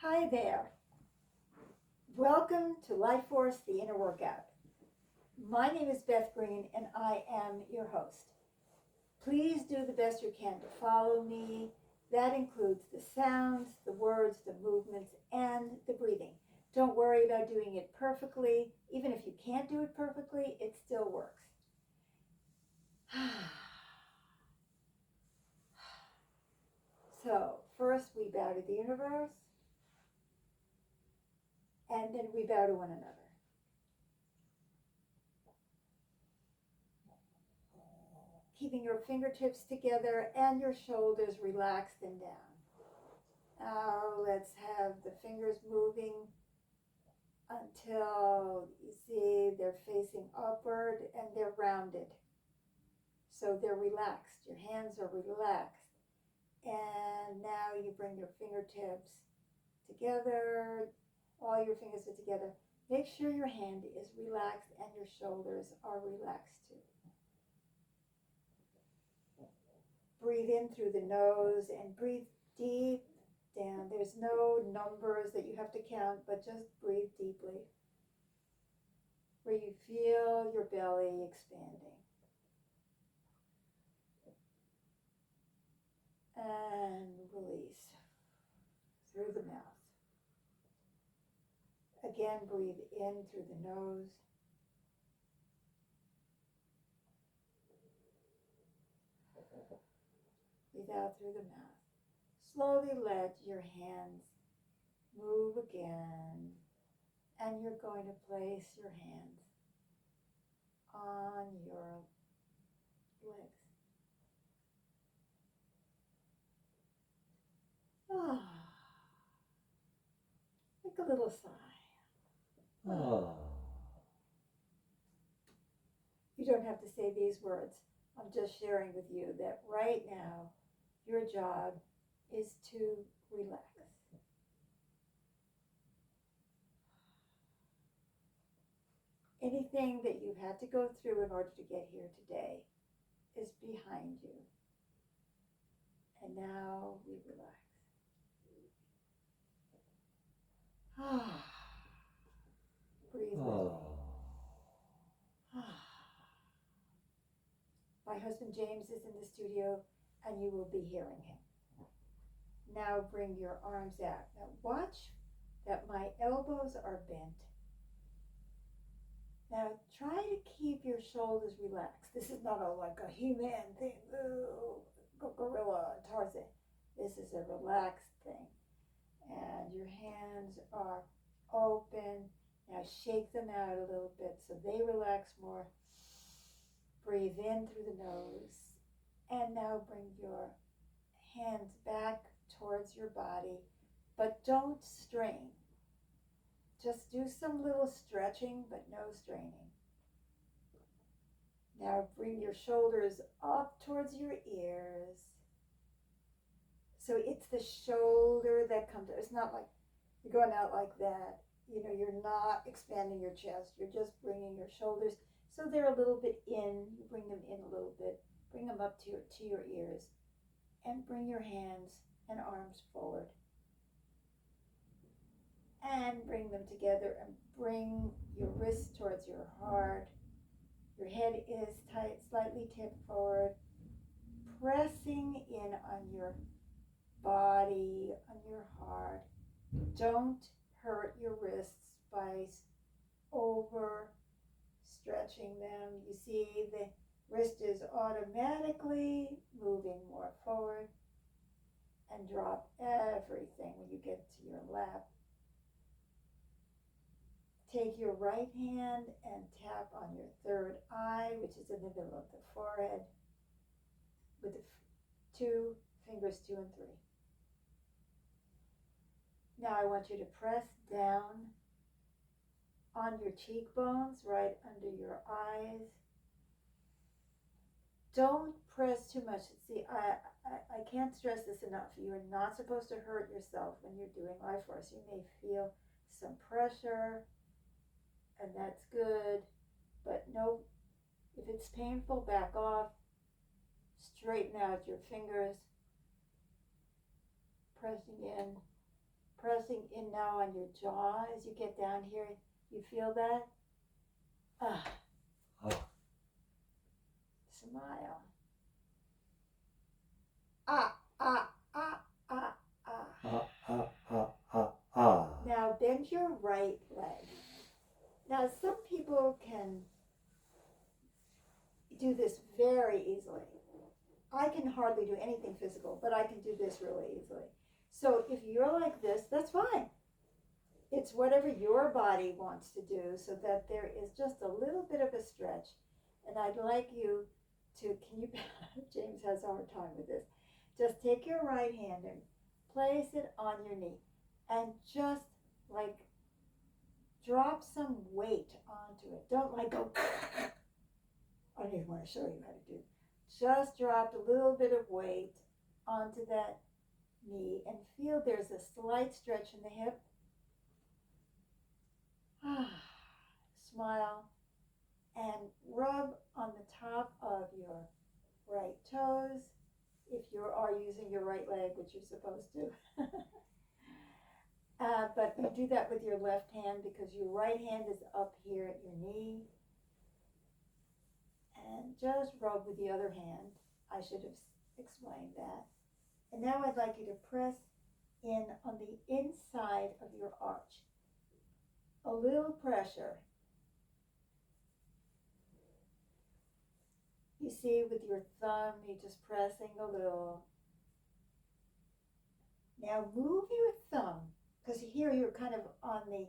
Hi there. Welcome to LifeForce, the Inner Workout. My name is Beth Green and I am your host. Please do the best you can to follow me. That includes the sounds, the words, the movements, and the breathing. Don't worry about doing it perfectly. Even if you can't do it perfectly, it still works. So, first we bow to the universe, and then we bow to one another. Keeping your fingertips together and your shoulders relaxed and down. Now let's have the fingers moving until you see they're facing upward and they're rounded. So they're relaxed. Your hands are relaxed. And now you bring your fingertips together. All your fingers are together. Make sure your hand is relaxed and your shoulders are relaxed too. Breathe in through the nose and breathe deep down. There's no numbers that you have to count, but just breathe deeply, where you feel your belly expanding. And release through the mouth. Again, breathe in through the nose. Breathe out through the mouth. Slowly let your hands move again. And you're going to place your hands on your legs. Take a little sigh. You don't have to say these words. I'm just sharing with you that right now, your job is to relax. Anything that you've had to go through in order to get here today is behind you. And now we relax. Breathe with me. My husband James is in the studio and you will be hearing him. Now bring your arms out. Now watch that my elbows are bent. Now try to keep your shoulders relaxed. This is not like a He-Man thing, gorilla, Tarzan. This is a relaxed thing. And your hands are open. Now shake them out a little bit so they relax more. Breathe in through the nose. And now bring your hands back towards your body, but don't strain. Just do some little stretching, but no straining. Now bring your shoulders up towards your ears. So it's the shoulder that comes, it's not like you're going out like that. You're not expanding your chest. You're just bringing your shoulders so they're a little bit in. You bring them in a little bit. Bring them up to your ears. And bring your hands and arms forward. And bring them together and bring your wrists towards your heart. Your head is tight, slightly tipped forward. Pressing in on your body, on your heart. Don't hurt your wrists by over stretching them. You see the wrist is automatically moving more forward. And drop everything when you get to your lap. Take your right hand and tap on your third eye, which is in the middle of the forehead, with the two fingers, 2 and 3. Now I want you to press down on your cheekbones, right under your eyes. Don't press too much. See, I can't stress this enough. You're not supposed to hurt yourself when you're doing LifeForce. You may feel some pressure, and that's good, but no, if it's painful, back off. Straighten out your fingers, pressing in, pressing in now on your jaw as you get down here. You feel that? Smile. Now bend your right leg. Now some people can do this very easily. I can hardly do anything physical, but I can do this really easily. So if you're like this, that's fine. It's whatever your body wants to do so that there is just a little bit of a stretch. And I'd like you to, James has a hard time with this. Just take your right hand and place it on your knee and just like drop some weight onto it. Don't like go, I don't even want to show you how to do it. Just drop a little bit of weight onto that knee and feel there's a slight stretch in the hip. Smile and rub on the top of your right toes if you are using your right leg, which you're supposed to. But you do that with your left hand because your right hand is up here at your knee. And just rub with the other hand. I should have explained that. And now I'd like you to press in on the inside of your arch. A little pressure. You see with your thumb, you're just pressing a little. Now move your thumb, because here you're kind of on the,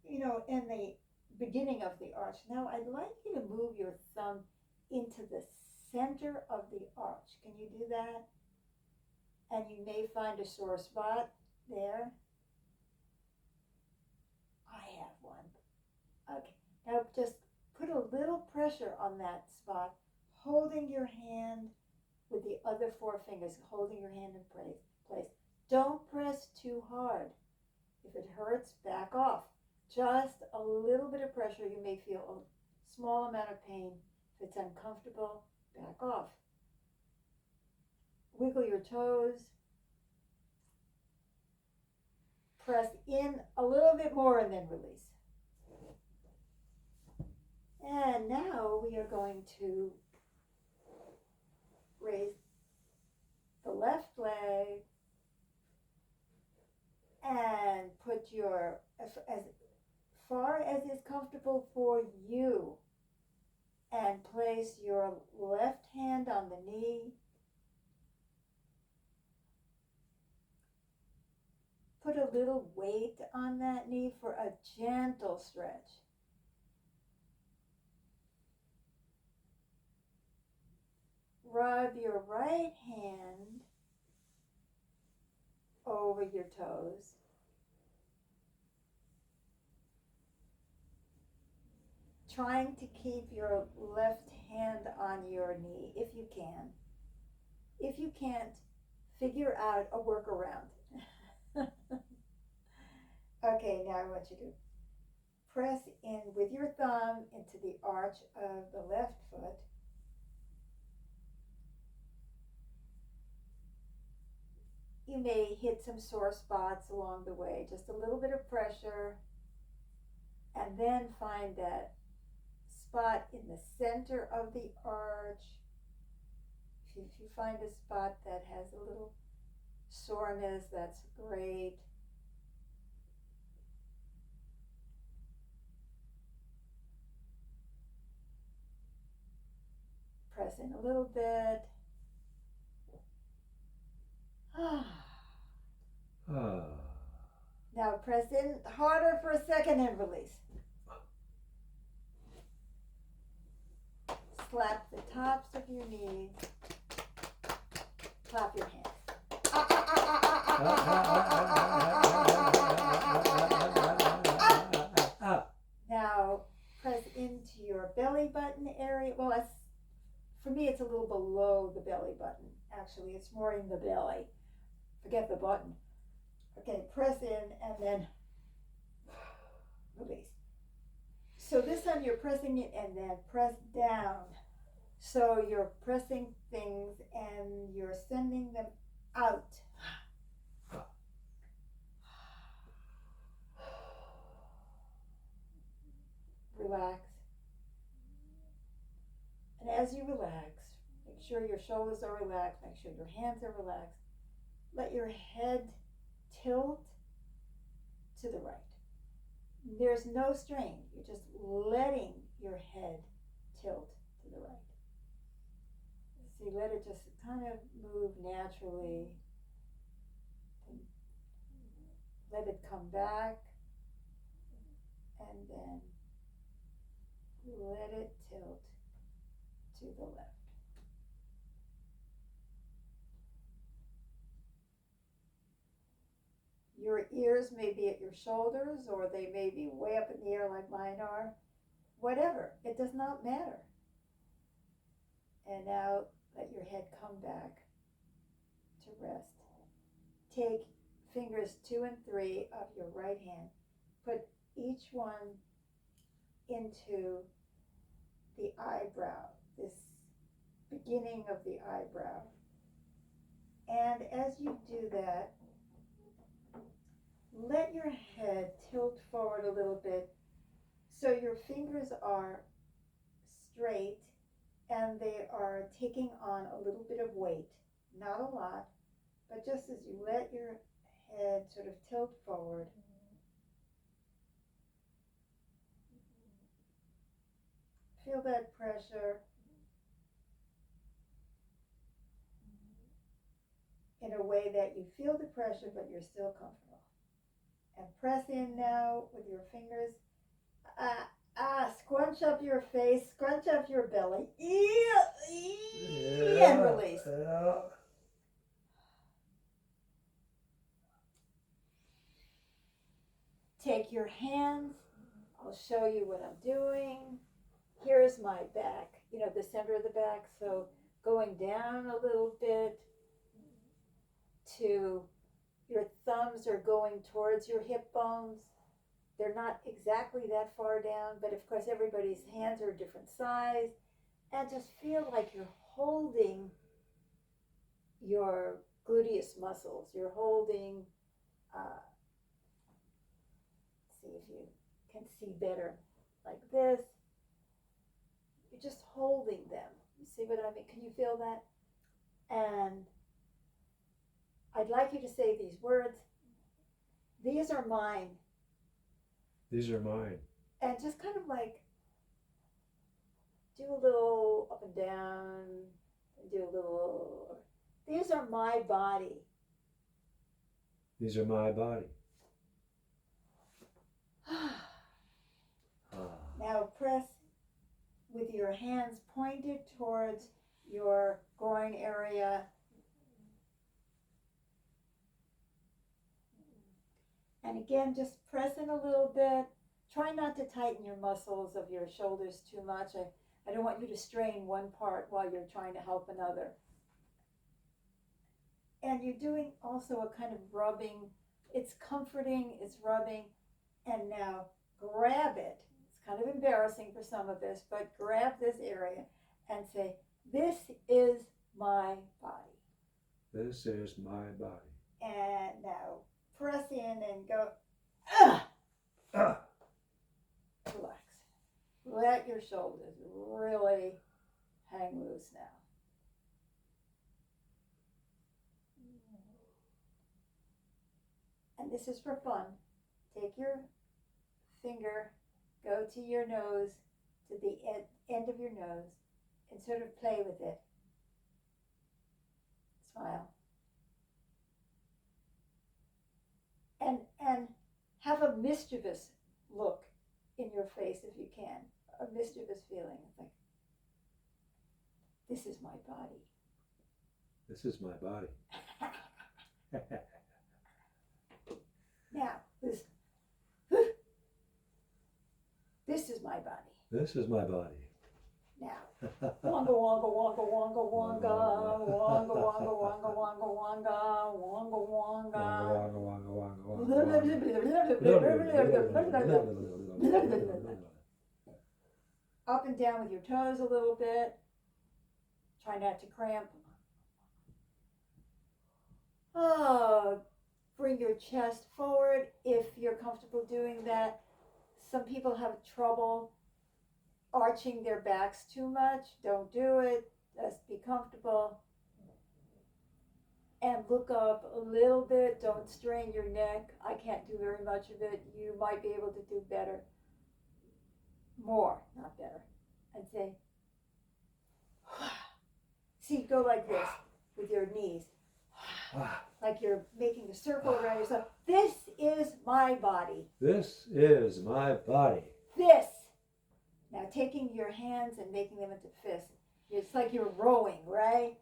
in the beginning of the arch. Now I'd like you to move your thumb into the center of the arch. Can you do that? And you may find a sore spot there. I have one. Okay, now just put a little pressure on that spot, holding your hand with the other 4 fingers, holding your hand in place. Don't press too hard. If it hurts, back off. Just a little bit of pressure. You may feel a small amount of pain. If it's uncomfortable, back off. Wiggle your toes. Press in a little bit more and then release. And now we are going to raise the left leg and put your, as far as is comfortable for you, and place your left hand on the knee. Put a little weight on that knee for a gentle stretch. Rub your right hand over your toes. Trying to keep your left hand on your knee if you can. If you can't, figure out a workaround. Okay, now I want you to press in with your thumb into the arch of the left foot. You may hit some sore spots along the way, just a little bit of pressure, and then find that spot in the center of the arch. If you find a spot that has a little soreness, that's great. Press in a little bit. Now press in harder for a second and release. Slap the tops of your knees. Clap your hands. Now press into your belly button area. Well, for me it's a little below the belly button. Actually, it's more in the belly. Forget the button. Okay, press in and then release. So this time you're pressing it and then press down. So you're pressing things and you're sending them out. sure your shoulders are relaxed. Make sure your hands are relaxed. Let your head tilt to the right. There's no strain. You're just letting your head tilt to the right. So you let it just kind of move naturally. And let it come back. And then let it tilt to the left. Your ears may be at your shoulders, or they may be way up in the air like mine are. Whatever, it does not matter. And now let your head come back to rest. Take fingers 2 and 3 of your right hand. Put each one into the eyebrow, this beginning of the eyebrow. And as you do that, let your head tilt forward a little bit so your fingers are straight and they are taking on a little bit of weight. Not a lot, but just as you let your head sort of tilt forward, feel that pressure in a way that you feel the pressure but you're still comfortable. And press in now with your fingers. Scrunch up your face, scrunch up your belly. And release. Take your hands. I'll show you what I'm doing. Here's my back, the center of the back. So going down a little bit to your thumbs are going towards your hip bones. They're not exactly that far down, but of course everybody's hands are a different size. And just feel like you're holding your gluteus muscles. You're holding, see if you can see better, like this. You're just holding them. You see what I mean? Can you feel that? And I'd like you to say these words. These are mine. These are mine. And just kind of like do a little up and down, and do a little. These are my body. These are my body. Now press with your hands pointed towards your groin area. And again, just press in a little bit. Try not to tighten your muscles of your shoulders too much. I don't want you to strain one part while you're trying to help another. And you're doing also a kind of rubbing. It's comforting, it's rubbing. And now grab it. It's kind of embarrassing for some of this, but grab this area and say, this is my body. This is my body. And now press in and go, relax. Let your shoulders really hang loose now. And this is for fun. Take your finger, go to your nose, to the end of your nose, and sort of play with it. Smile. And have a mischievous look in your face if you can. A mischievous feeling. It's like, this is my body. This is my body. Now, this is my body. This is my body. Now, wonga wonga wonga wonga wonga wonga wonga wonga wonga wonga wonga wonga. Up and down with your toes a little bit. Try not to cramp. Bring your chest forward if you're comfortable doing that. Some people have trouble arching their backs too much. Don't do it. Just be comfortable and look up a little bit. Don't strain your neck. I can't do very much of it. You might be able to do better. More, not better. And say, see, go like this with your knees. Like you're making a circle around yourself. This is my body. This is my body. This. Now taking your hands and making them into fists. It's like you're rowing, right?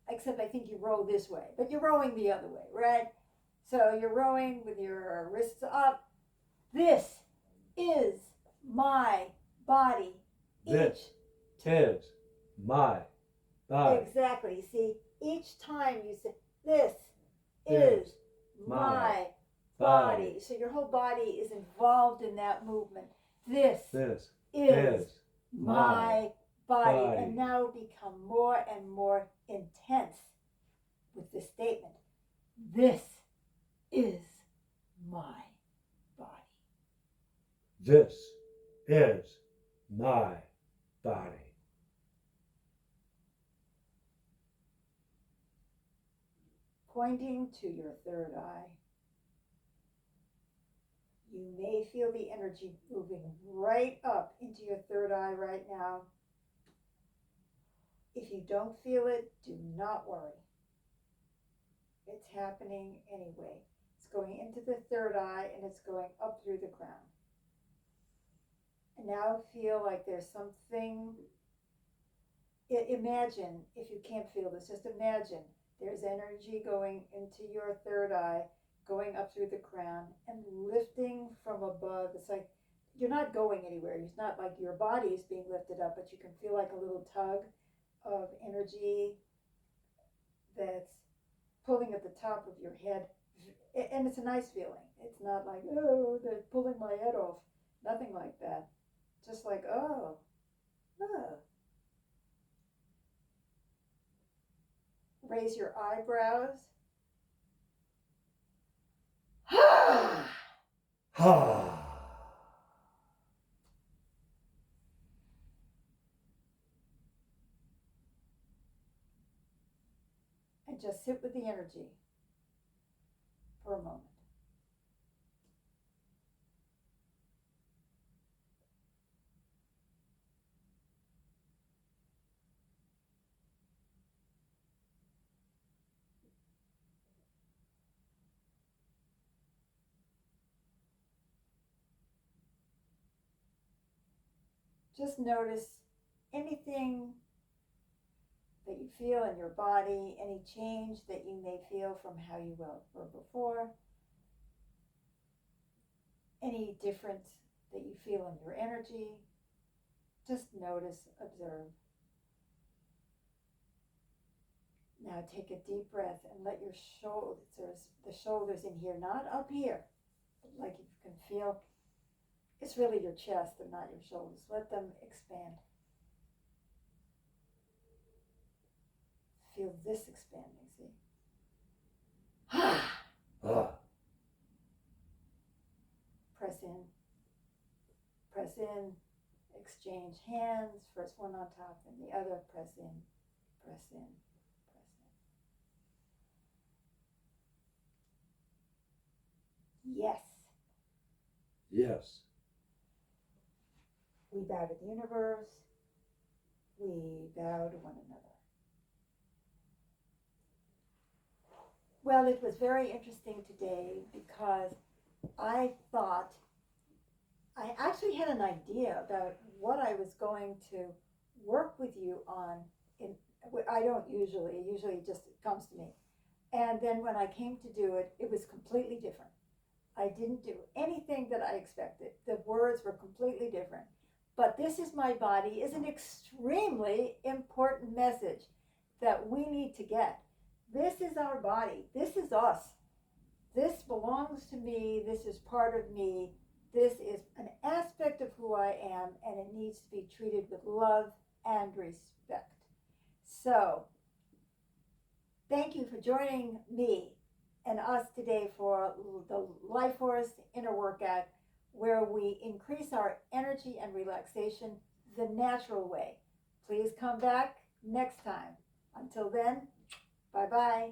Except I think you row this way, but you're rowing the other way, right? So you're rowing with your wrists up. This is my body. This is my body. Exactly. See, each time you say, this is my body. So your whole body is involved in that movement. This is my body. And now become more and more intense with this statement. This is my body. This is my body. Pointing to your third eye. You may feel the energy moving right up into your third eye right now. If you don't feel it, do not worry. It's happening anyway. It's going into the third eye and it's going up through the crown. And now feel like there's something. Imagine, if you can't feel this, just imagine there's energy going into your third eye, going up through the crown and lifting from above. It's like you're not going anywhere. It's not like your body is being lifted up, but you can feel like a little tug of energy that's pulling at the top of your head. And it's a nice feeling. It's not like, oh, they're pulling my head off. Nothing like that. Just like, oh. Raise your eyebrows. And just sit with the energy for a moment. Just notice anything that you feel in your body, any change that you may feel from how you were before, any difference that you feel in your energy. Just notice, observe. Now take a deep breath and let your the shoulders in here, not up here, but like you can feel. It's really your chest and not your shoulders. Let them expand. Feel this expanding, see? Press in, exchange hands, first one on top and the other, press in, press in, press in. Yes. Yes. We bow to the universe. We bow to one another. Well, it was very interesting today because I actually had an idea about what I was going to work with you on. I don't usually it just comes to me. And then when I came to do it, it was completely different. I didn't do anything that I expected. The words were completely different. But this is my body is an extremely important message that we need to get. This is our body. This is us. This belongs to me. This is part of me. This is an aspect of who I am, and it needs to be treated with love and respect. So, thank you for joining me and us today for the LifeForce Inner Workout, where we increase our energy and relaxation the natural way. Please come back next time. Until then, bye-bye.